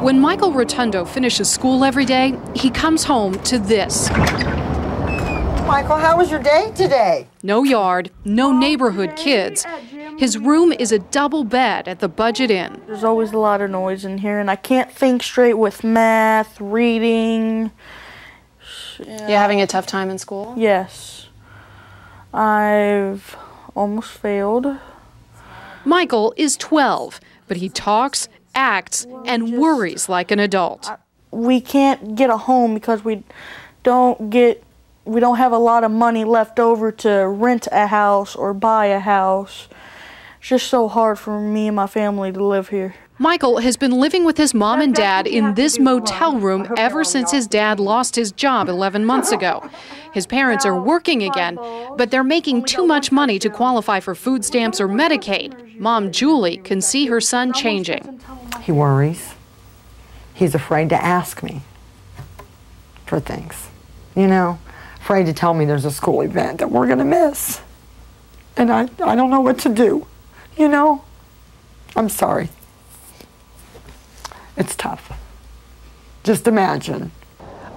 When Michael Rotundo finishes school every day, he comes home to this. Michael, how was your day today? No yard, no neighborhood kids. His room is a double bed at the Budget Inn. There's always a lot of noise in here, and I can't think straight with math, reading. Yeah. You having a tough time in school? Yes. I've almost failed. Michael is 12, but he talks, acts, and worries like an adult. We can't get a home because we don't have a lot of money left over to rent a house or buy a house. It's just so hard for me and my family to live here. Michael has been living with his mom and dad in this motel room ever since his dad lost his job 11 months ago. His parents are working again, but they're making too much money to qualify for food stamps or Medicaid. Mom Julie can see her son changing. He worries. He's afraid to ask me for things, you know, afraid to tell me there's a school event that we're going to miss. And I don't know what to do, you know. I'm sorry. It's tough. Just imagine.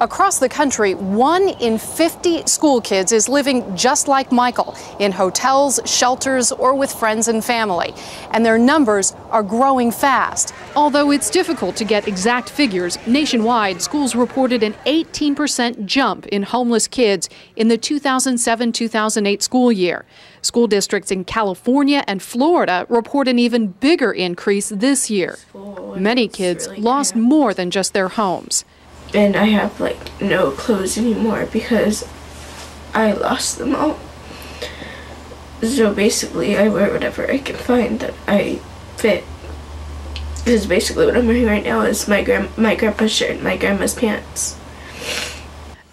Across the country, 1 in 50 school kids is living just like Michael, in hotels, shelters, or with friends and family. And their numbers are growing fast. Although it's difficult to get exact figures, nationwide, schools reported an 18% jump in homeless kids in the 2007-2008 school year. School districts in California and Florida report an even bigger increase this year. Many kids lost more than just their homes. And I have like no clothes anymore because I lost them all. So basically I wear whatever I can find that I fit. Because basically what I'm wearing right now is my grandpa's shirt and my grandma's pants.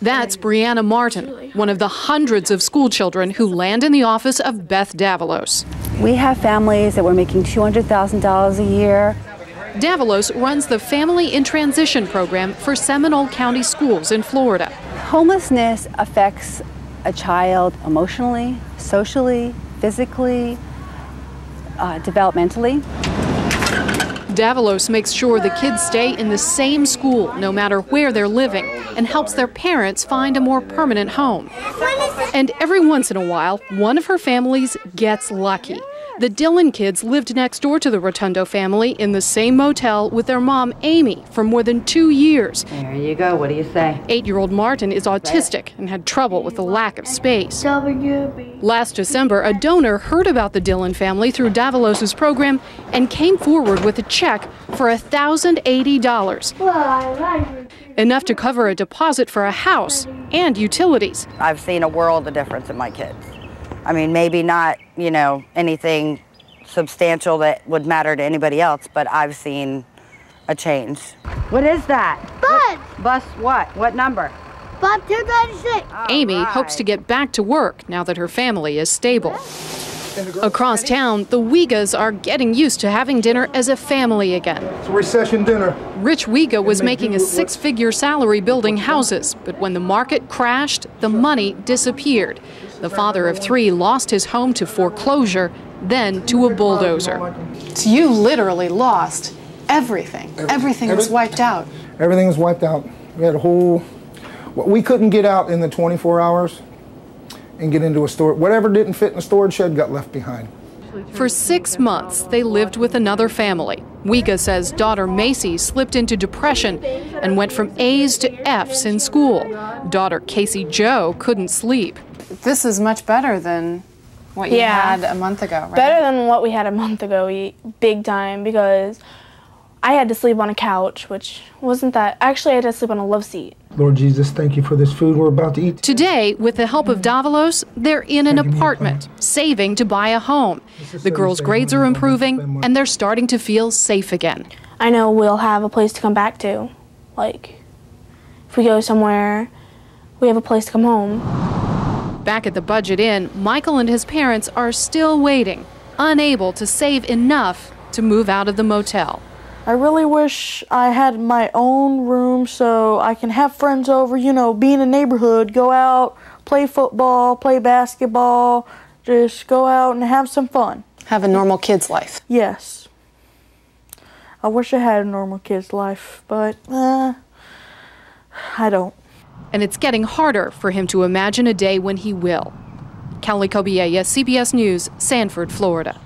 That's Brianna Martin, one of the hundreds of school children who land in the office of Beth Davalos. We have families that were making $200,000 a year. Davalos runs the Family in Transition program for Seminole County schools in Florida. Homelessness affects a child emotionally, socially, physically, developmentally. Davalos makes sure the kids stay in the same school no matter where they're living and helps their parents find a more permanent home. And every once in a while, one of her families gets lucky. The Dillon kids lived next door to the Rotundo family in the same motel with their mom, Amy, for more than 2 years. There you go. What do you say? 8-year-old Martin is autistic and had trouble with the lack of space. Last December, a donor heard about the Dillon family through Davalos' program and came forward with a check for $1,080. Enough to cover a deposit for a house and utilities. I've seen a world of difference in my kids. I mean, maybe not, you know, anything substantial that would matter to anybody else, but I've seen a change. What is that? Bus! Bus what? What number? Bus 236. Amy hopes to get back to work now that her family is stable. Across town, the Wigas are getting used to having dinner as a family again. It's a recession dinner. Rich Wiga was making a 6-figure salary building houses, but when the market crashed, the money disappeared. The father of 3 lost his home to foreclosure, then to a bulldozer. So you literally lost everything. Everything was wiped out. Everything was wiped out. We had a whole... We couldn't get out in the 24 hours and get into a store. Whatever didn't fit in the storage shed got left behind. For 6 months, they lived with another family. Wiga says daughter Macy slipped into depression and went from A's to F's in school. Daughter Casey Jo couldn't sleep. This is much better than what you had a month ago, right? Better than what we had a month ago, big time, because I had to sleep on a couch, which wasn't that. Actually, I had to sleep on a love seat. Lord Jesus, thank you for this food we're about to eat. Today, with the help of Davalos, they're in an apartment, saving to buy a home. The girls' grades are improving, and they're starting to feel safe again. I know we'll have a place to come back to. Like, if we go somewhere, we have a place to come home. Back at the Budget Inn, Michael and his parents are still waiting, unable to save enough to move out of the motel. I really wish I had my own room so I can have friends over, you know, be in a neighborhood, go out, play football, play basketball, just go out and have some fun. Have a normal kid's life. Yes. I wish I had a normal kid's life, but I don't. And it's getting harder for him to imagine a day when he will. Kelly Cobiella, CBS News, Sanford, Florida.